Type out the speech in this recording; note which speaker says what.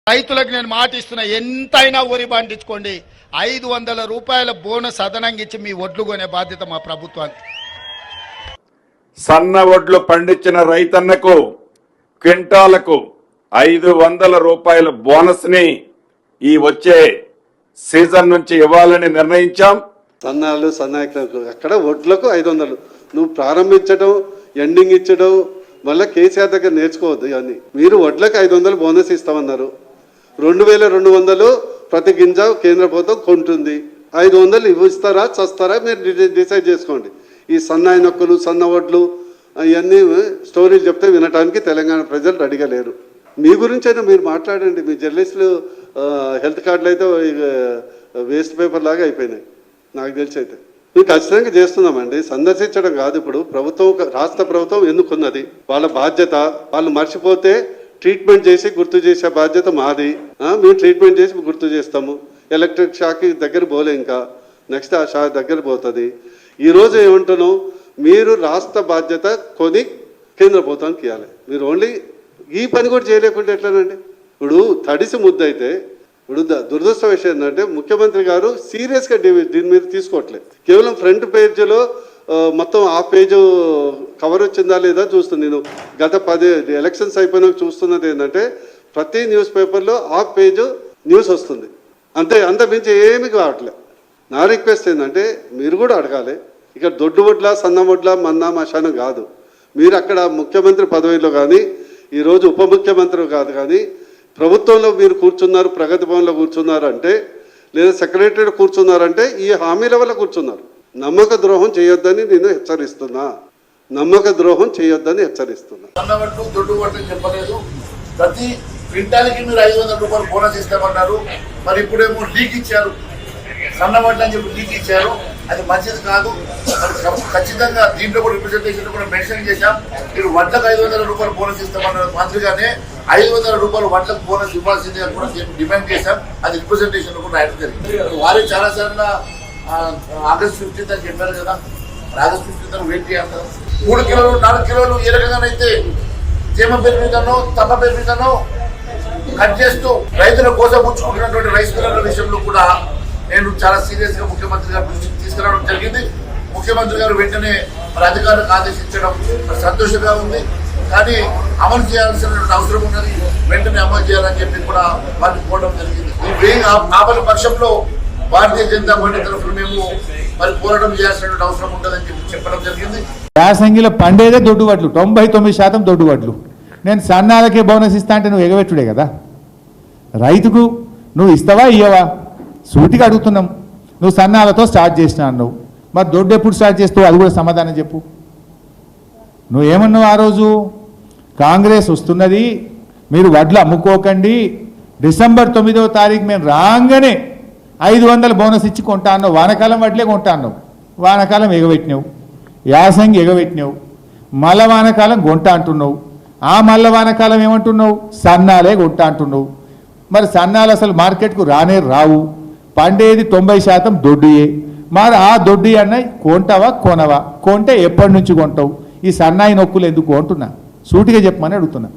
Speaker 1: రైతులకు నేను మాట ఇస్తున్నా, ఎంతైనా ఊరి పండించుకోండి, 500 రూపాయల బోనస్ అదనంగా ఇచ్చి మీ ఒడ్లు కొనే బాధ్యత మా ప్రభుత్వానికి.
Speaker 2: సన్న ఒడ్లు పండించిన రైతన్నకు క్వింటాలకు 500 రూపాయల బోనస్ ని ఈ వచ్చే సీజన్ నుంచి ఇవ్వాలని నిర్ణయించాం.
Speaker 3: సన్నాలు సన్నాయికులకు అక్కడ ఒడ్లకు 500 నువ్వు ప్రారంభించడం, ఎండింగ్ ఇచ్చడం, మళ్ళీ కేసీఆర్ దగ్గర నేర్చుకోవద్దు. ఇవన్నీ మీరు ఒడ్లకు 500 బోనస్ ఇస్తామన్నారు. 2200 ప్రతి గింజ కేంద్ర ప్రభుత్వం కొంటుంది. 500 ఇస్తారా చస్తారా మీరు డిసైడ్ చేసుకోండి. ఈ సన్నాయి నొక్కులు, సన్న ఒడ్లు ఇవన్నీ స్టోరీలు చెప్తే వినడానికి తెలంగాణ ప్రజలు రెడీగా లేరు. మీ గురించైనా మీరు మాట్లాడండి. మీ జర్నలిస్టులు హెల్త్ కార్డులు అయితే వేస్ట్ పేపర్ లాగా అయిపోయినాయి నాకు తెలిసి. అయితే మేము ఖచ్చితంగా చేస్తున్నామండి, సందర్శించడం కాదు. ఇప్పుడు ప్రభుత్వం, రాష్ట్ర ప్రభుత్వం ఎన్నుకున్నది, వాళ్ళ బాధ్యత. వాళ్ళు మర్చిపోతే ట్రీట్మెంట్ చేసి గుర్తు చేసే బాధ్యత మాది. మేము ట్రీట్మెంట్ చేసి గుర్తు చేస్తాము. ఎలక్ట్రిక్ షాక్ దగ్గర పోలే, ఇంకా నెక్స్ట్ ఆ షాక్ దగ్గర పోతుంది. ఈరోజు ఏమంటున్నాం, మీరు రాష్ట్ర బాధ్యత కొని కేంద్ర ప్రభుత్వానికి ఇవ్వాలి. మీరు ఓన్లీ ఈ పని కూడా చేయలేకుంటే ఎట్లానండి? ఇప్పుడు తడిసి ముద్ద అయితే, ఇప్పుడు దురదృష్ట విషయం ఏంటంటే ముఖ్యమంత్రి గారు సీరియస్గా దీని మీద తీసుకోవట్లేదు. కేవలం ఫ్రంట్ పేజీలో మొత్తం ఆ పేజ్ కవర్ వచ్చిందా లేదా చూస్తుంది. నేను గత 10 ఎలక్షన్స్ అయిపోయినాక చూస్తున్నది ఏంటంటే ప్రతి న్యూస్ పేపర్లో ఆ పేజ్ న్యూస్ వస్తుంది, అంతే. అంత మించి ఏమీ కావట్లేదు. నా రిక్వెస్ట్ ఏంటంటే మీరు కూడా అడగాలి. ఇక్కడ దొడ్డు ఒడ్ల, సన్న ఒడ్ల, మన్నా మశానం కాదు. మీరు అక్కడ ముఖ్యమంత్రి పదవిలో కానీ, ఈరోజు ఉప ముఖ్యమంత్రి కాదు కానీ ప్రభుత్వంలో మీరు కూర్చున్నారు, ప్రగతి భవన్లో కూర్చున్నారు అంటే, లేదా సెక్రటరీ కూర్చున్నారంటే ఈ హామీల వల్ల కూర్చున్నారు. నమ్మక ద్రోహం చేయొద్దని నేను హెచ్చరిస్తున్నా. నమ్మక ద్రోహం చేయొద్దని హెచ్చరిస్తున్నా.
Speaker 4: సన్నవడ్లు, దొడ్డు వడ్లు చెప్పలేదు. ప్రతి క్వింటాల్కి మీరు 500 రూపాయలు బోనస్ ఇస్తామన్నారు. మరి ఇప్పుడేమో లీక్ ఇచ్చారు, సన్నవడ్లు అని చెప్పి లీక్ ఇచ్చారు. అది మంచిది కాదు. ఖచ్చితంగా దీంట్లో కూడా రిప్రజెంటేషన్ కూడా మెన్షన్ చేశాం. మీరు వడ్లకు 500 రూపాయలు బోనస్ ఇస్తామన్నారు. మాదిరిగానే 500 రూపాయలు వడ్లకు బోనస్ ఇవ్వాల్సిందే కూడా డిమాండ్ చేశాం. అది రిప్రజెంటేషన్ కూడా రాయడం జరిగింది. వారు చాలా సార్లు ఆగస్ట్ 15 అని చెప్పారు కదా, ఆగస్ట్ 15 వెయిట్ చేయాలి కదా. 3 కిలోలు 4 కిలోలు ఏ రకంగానైతే తేమ పేరు మీదనో తప్ప పేరు మీదనో కట్ చేస్తూ రైతుల కోసం ఉంచుకుంటున్నటువంటి రైస్ మిల్లర్ల విషయంలో కూడా నేను చాలా సీరియస్ గా ముఖ్యమంత్రి గారి దృష్టికి తీసుకురావడం జరిగింది. ముఖ్యమంత్రి గారు వెంటనే మరి అధికారులకు ఆదేశించడం సంతోషంగా ఉంది. కానీ అమలు చేయాల్సిన అవసరం ఉన్నది, వెంటనే అమలు చేయాలని చెప్పి కూడా వారిని కోరడం జరిగింది. ఈ ఆపల పక్షంలో భారతీయ జనతా పార్టీ తరఫున మేము మరి పోరాటం చేయాల్సిన అవసరం ఉంటుందని చెప్పి చెప్పడం జరిగింది.
Speaker 5: యాసంగిలో పండేదే దొడ్డు వడ్లు, 99% దొడ్డు వడ్లు. నేను సన్నాలకే బోనస్ ఇస్తా అంటే నువ్వు ఎగబెట్టుడే కదా. రైతుకు నువ్వు ఇస్తావా ఇయ్యవా సూటిగా అడుగుతున్నాం. నువ్వు సన్నాలతో స్టార్ట్ చేసినా అన్నావు, మరి దొడ్డు ఎప్పుడు స్టార్ట్ చేస్తావు అది కూడా సమాధానం చెప్పు. నువ్వేమన్నావు ఆ రోజు, కాంగ్రెస్ వస్తున్నది, మీరు వడ్లు అమ్ముకోకండి, డిసెంబర్ 9వ తారీఖు మేము రాగానే 500 బోనస్ ఇచ్చి కొంటా అన్నావు. వానకాలం వడ్లే కొంటా అన్నావు. వానకాలం ఎగబెట్టినావు, యాసంగి ఎగబెట్టినావు, మల్ల వానకాలం కొంట అంటున్నావు. ఆ మల్ల వానకాలం ఏమంటున్నావు, సన్నాలే కొంటా అంటున్నావు. మరి సన్నాలు అసలు మార్కెట్కు రానే రావు. పండేది 90% దొడ్డుయే. మరి ఆ దొడ్డు అన్నయ్య కొంటావా కొనవా, కొంటే ఎప్పటి నుంచి కొంటావు? ఈ సన్నాయి నొక్కులు ఎందుకు అంటున్నా, సూటిగా చెప్పమని అడుగుతున్నా.